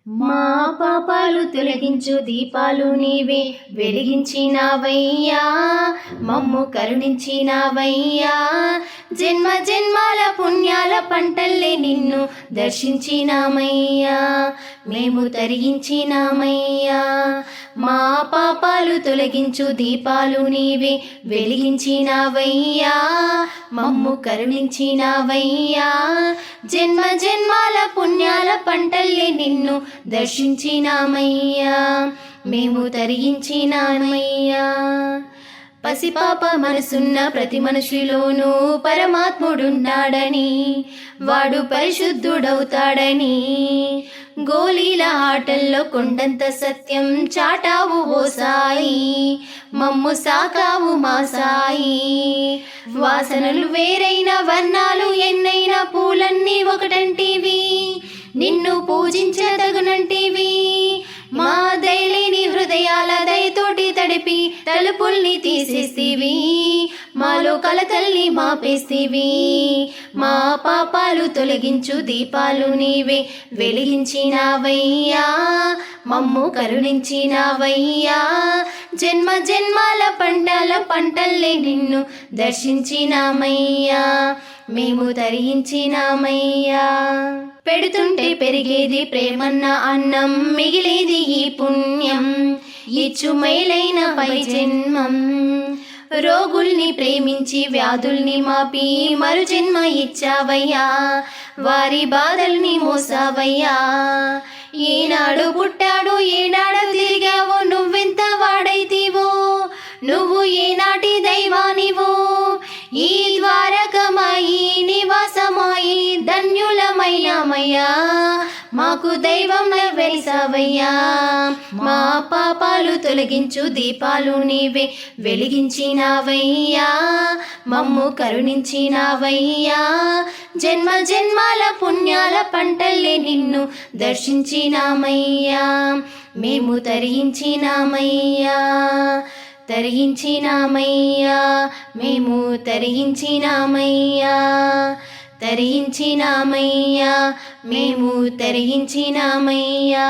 మా పాపాలు తొలగించు దీపాలు నీవే వెలిగించినావయ్యా, మమ్ము కరుణించినావయ్యా. జన్మ జన్మాల పుణ్యాల పంటల్లే నిన్ను దర్శించినామయ్యా, మేము తరించినామయ్యా. మా పాపాలు తొలగించు దీపాలు నీవే వెలిగించినావయ్యా, మమ్ము కరుణించినావయ్యా. జన్మ జన్మాల పుణ్యాల పంటల్లే నిన్ను దర్శించినామయ్యా, మేము తరించినామయ్యా. పసిపాప మనసున్న ప్రతి మనుషులోనూ పరమాత్ముడున్నాడని, వాడు పరిశుద్ధుడవుతాడని, గోలీల ఆటల్లో కొండంత సత్యం చాటావు ఓ సాయి, మమ్ము సాకావు మా సాయి. వాసనలు వేరైన వర్ణాలు ఎన్నైనా పూలన్నీ ఒకటంటివి, నిన్ను పూజించదగునంటివి. మా దయలేని హృదయాల దయతోటి తడిపి తలుపుల్ని తీసేస్తీవి, మాలో కలతల్ని మాపేస్తీవి. మా పాపాలు తొలగించు దీపాలు నీవే వెలిగించినావయ్యా, మమ్ము కరుణించినావయ్యా. జన్మ జన్మాల పంటల్లే నిన్ను దర్శించినామయ్యా, మేము తరించినామయ్యా. పెడుతుంటే పెరిగేది ప్రేమన్న అన్నం, మిగిలేది ఈ పుణ్యం, ఇచ్చు మేలైన పై జన్మం. రోగుల్ని ప్రేమించి వ్యాధుల్ని మాపి మరు జన్మ ఇచ్చావయ్యా, వారి బాధల్ని మోసావయ్యా. ఏనాడు పుట్టాడు ఏనాడు తిరిగావో, నువ్వెంత వాడైతీవో, నువ్వు ఏనాటి దైవానివో. ఈ ద్వారకమాయి నివాసమాయి ధన్యులమైనామయ్యా, మాకు దైవంలా వెలిసావయ్యా. మా పాపాలు తొలగించు దీపాలు నీవే వెలిగించినావయ్యా, మమ్ము కరుణించినావయ్యా. జన్మ జన్మాల పుణ్యాల పంటల్లే నిన్ను దర్శించినామయ్యా, మేము తరించినామయ్యా, తరించినామయ్యా, మేము తరించినామయ్యా, తరించినామయ్యా, మేము తరించినామయ్యా.